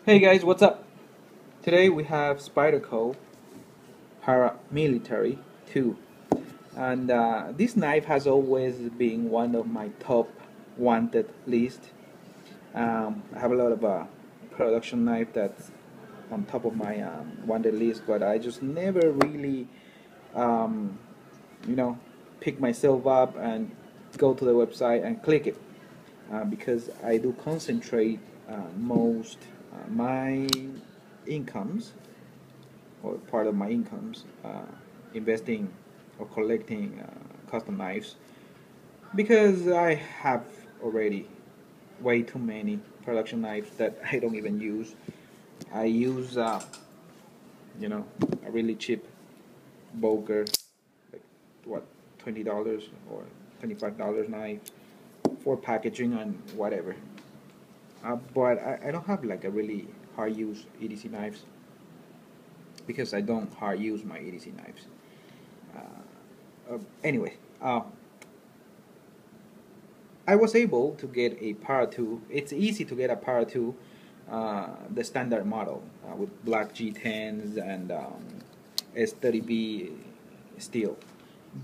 Hey guys, what's up? Today we have Spyderco Paramilitary 2, and this knife has always been one of my top wanted list. I have a lot of production knife that's on top of my wanted list, but I just never really, um, you know, pick myself up and go to the website and click it because I do concentrate most my incomes or part of my incomes investing or collecting custom knives because I have already way too many production knives that I don't even use. I use a really cheap Boker, like what, $20 or $25 knife for packaging and whatever. But I don't have like a really hard use EDC knives because I don't hard use my EDC knives. Anyway, I was able to get a Para 2. It's easy to get a Para 2, the standard model with black G10s and S30V steel.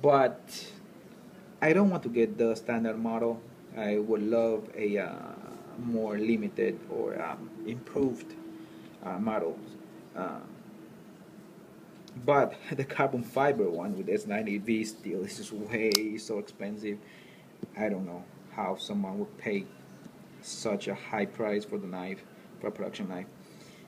But I don't want to get the standard model. I would love a more limited or improved model. Uh, but the carbon fiber one with S90V steel is just way so expensive. I don't know how someone would pay such a high price for the knife, for a production knife.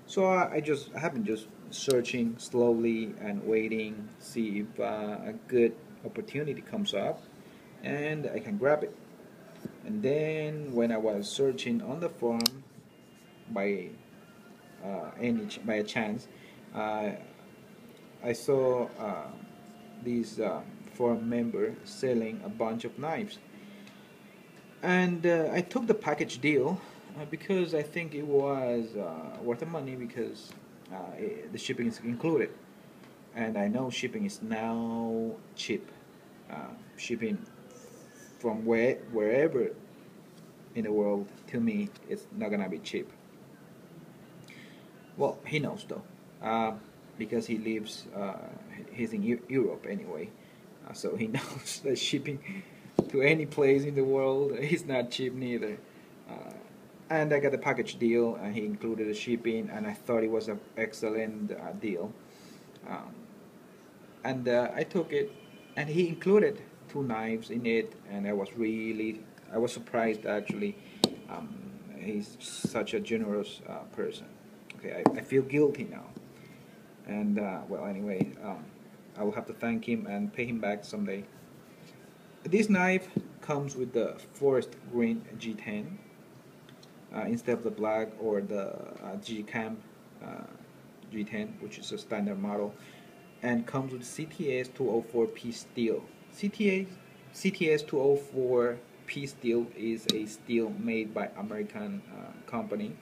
So I have been just searching slowly and waiting, see if a good opportunity comes up, and I can grab it. And then when I was searching on the forum by by a chance, uh, I saw this forum member selling a bunch of knives, and I took the package deal because I think it was worth the money because the shipping is included, and I know shipping is now cheap. Shipping from wherever in the world, to me, it's not gonna be cheap. Well, he knows though, because he lives. He's in Europe anyway, so he knows that shipping to any place in the world is not cheap neither. Uh, and I got a package deal, and he included the shipping, and I thought it was an excellent deal. Um, and I took it, and he included two knives in it, and I was surprised actually. Um, he's such a generous person. Okay, I feel guilty now, and well, anyway, I will have to thank him and pay him back someday. This knife comes with the forest green G10 instead of the black or the G-Cam uh, G10, which is a standard model, and comes with CTS-204P steel. CTS-204P steel is a steel made by American company,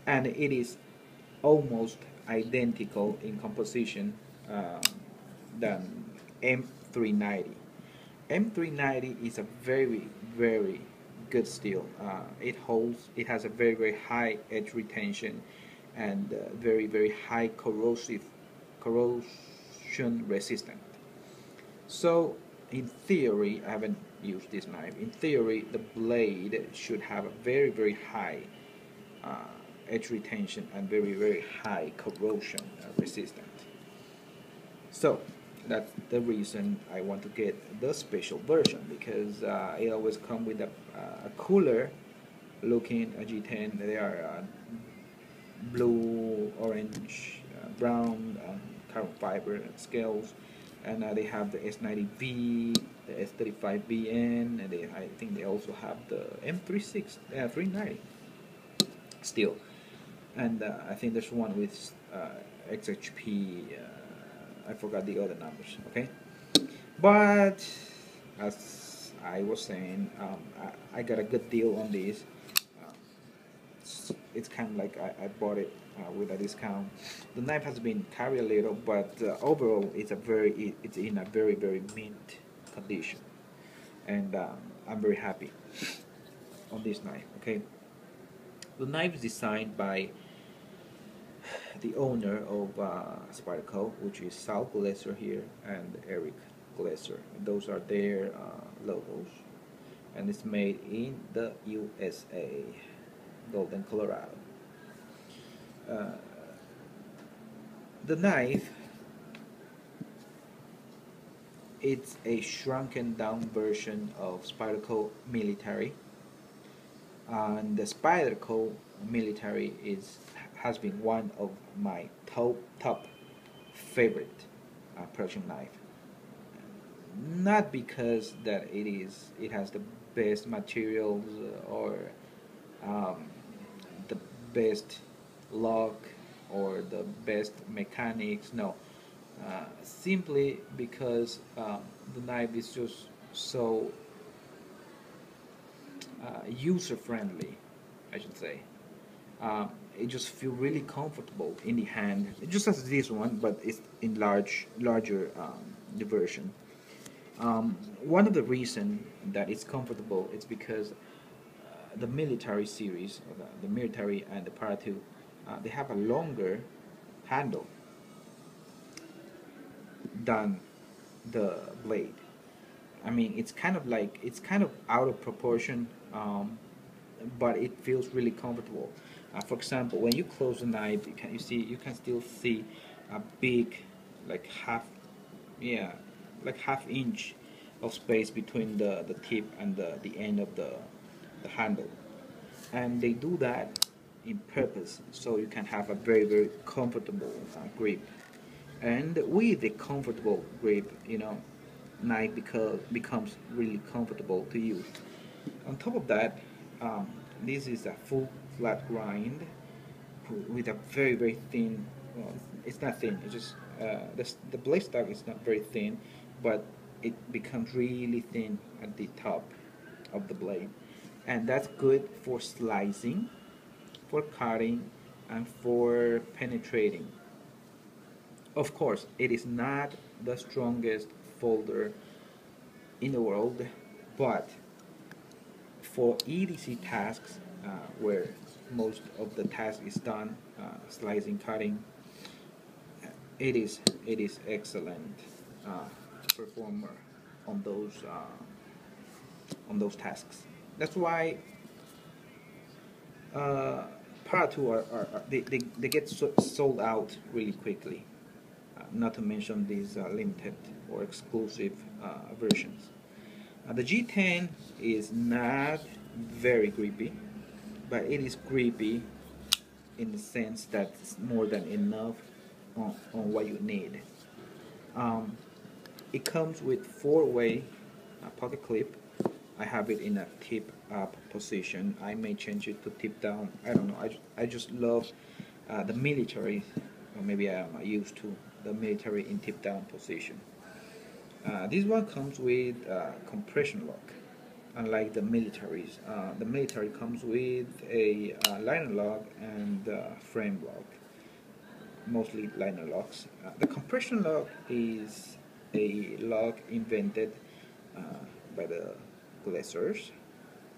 and it is almost identical in composition um, than M390. M390 is a very good steel. It has a very high edge retention and very high corrosion resistant. So in theory, I haven't used this knife. In theory, the blade should have a very high uh, edge retention and very high corrosion resistant. So that's the reason I want to get the special version because it always comes with a cooler looking G10. They are blue, orange, brown, carbon fiber scales, and they have the S90V, the S35BN, and I think they also have the M390 still, and I think there's one with XHP. I forgot the other numbers. Okay, but as I was saying, I got a good deal on this. Um, it's kind of like I bought it with a discount. The knife has been carried a little, but overall it's in a very mint condition, and I'm very happy on this knife. Okay, the knife is designed by the owner of Spyderco, which is Sal Glaser here and Eric Glaser. Those are their logos, and it's made in the USA, Golden, Colorado. Uh, the knife, it's a shrunken down version of Spyderco Military, and the Spyderco Military has been one of my top favorite production knife. Not because that it has the best materials or um, the best lock or the best mechanics. No, simply because the knife is just so user friendly, I should say. It just feels really comfortable in the hand. It just as this one, but it's in larger version. One of the reasons that it's comfortable is because the military series, the military and the Para 2, they have a longer handle than the blade. I mean, it's kind of out of proportion, but it feels really comfortable. For example, when you close the knife, you can still see a big, like yeah, half inch of space between the tip and the end of the handle, and they do that in purpose so you can have a very comfortable grip. And with the comfortable grip, knife becomes really comfortable to use. On top of that, this is a full flat grind with a very thin. Well, it's not thin. It's just the blade stock is not very thin, but it becomes really thin at the top of the blade, and that's good for slicing, for cutting, and for penetrating. Of course, it is not the strongest folder in the world, but for EDC tasks where most of the task is done, slicing, cutting, it is excellent performer on those tasks. That's why Para 2 they get sold out really quickly. Not to mention these limited or exclusive versions. The G10 is not very grippy, but it is grippy in the sense that it's more than enough on what you need. It comes with 4-way pocket clip. I have it in a tip up position. I may change it to tip down. I don't know. I just love the military, or maybe I am used to the military in tip down position. This one comes with compression lock, unlike the militaries. The military comes with a liner lock and frame lock, mostly liner locks. The compression lock is a lock invented by the Glazers,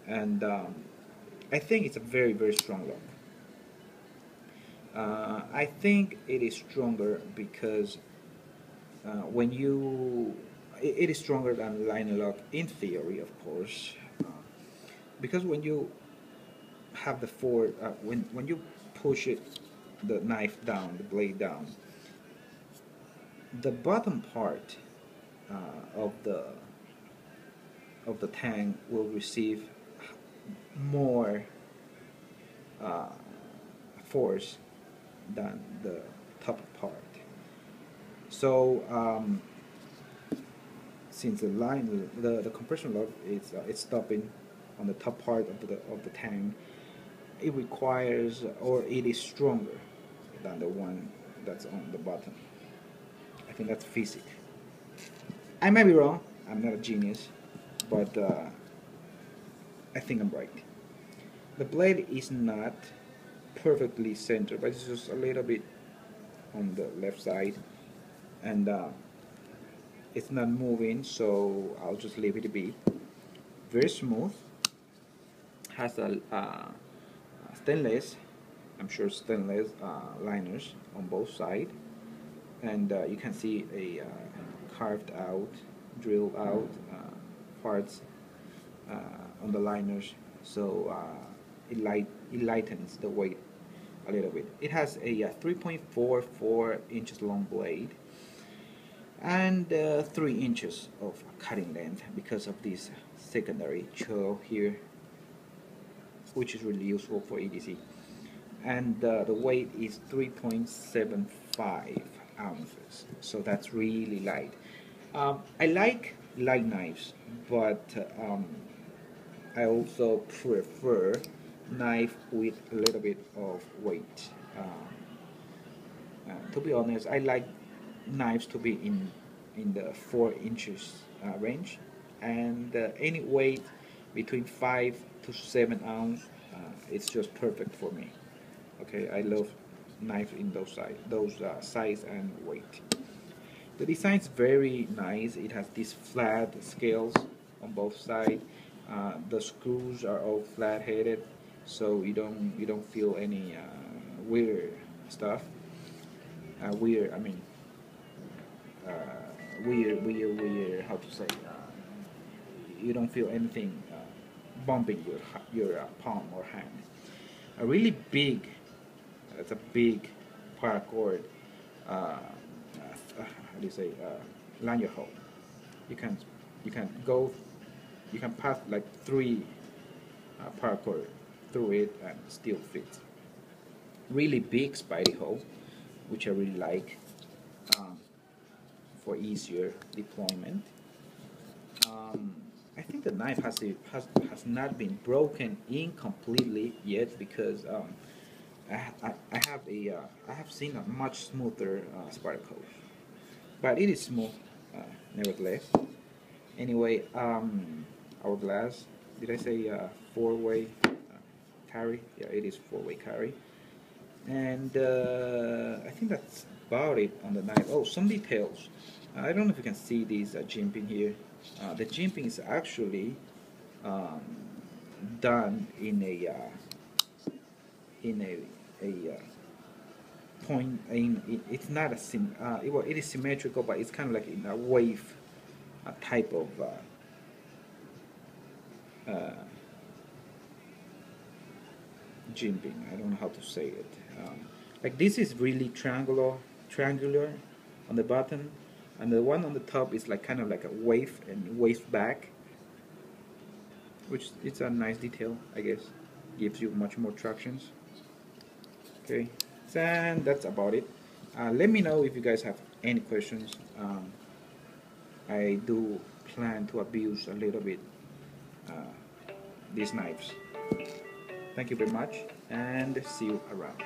and I think it's a very strong lock. I think it is stronger because when you it is stronger than liner lock in theory, of course, because when you have the forward when you push the knife down, the blade down, the bottom part of the tang will receive more force than the top part. So since the compression lock is it's stopping on the top part of the tang, it requires, or it is stronger than the one that's on the bottom. I think that's physics. I might be wrong. I'm not a genius, but I think I'm right. The blade is not perfectly centered, but it's just a little bit on the left side, and it's not moving, so I'll just leave it be. Very smooth. Has a stainless I'm sure stainless liners on both sides, and you can see a carved out, drilled out parts on the liners, so it lightens the weight a little bit. It has a 3.44 inches long blade and 3 inches of cutting length because of this secondary choil here, which is really useful for EDC. And the weight is 3.75 ounces, so that's really light. I like light knives, but I also prefer knife with a little bit of weight. To be honest, I like knives to be in the 4 inches range, and any weight between 5 to 7 ounce, it's just perfect for me. Okay, I love knives in those size and weight. The design is very nice. It has these flat scales on both sides. The screws are all flat-headed, so you don't feel any weird stuff. Weird, I mean, weird. How to say? You don't feel anything bumping your palm or hand. A really big. It's a big paracord. How do you say? Lanyard hole. You can pass like 3 paracord through it and still fit. Really big Spyderco hole, which I really like for easier deployment. I think the knife has not been broken in completely yet, because I have seen a much smoother Spyderco, but it is smooth nevertheless. Anyway, hourglass. Did I say 4-way carry? Yeah, it is 4-way carry. And I think that's about it on the knife. Oh, some details. I don't know if you can see these jimping here. The jimping is actually done in a point. It's not a it is symmetrical, but it's kind of like in a wave type of jimping. I don't know how to say it. Like this is really triangular on the bottom, and the one on the top is like kind of like a wave and wave back, which it's a nice detail, I guess. Gives you much more tractions. Okay, and that's about it. Let me know if you guys have any questions. I do plan to abuse a little bit these knives. Thank you very much, and see you around.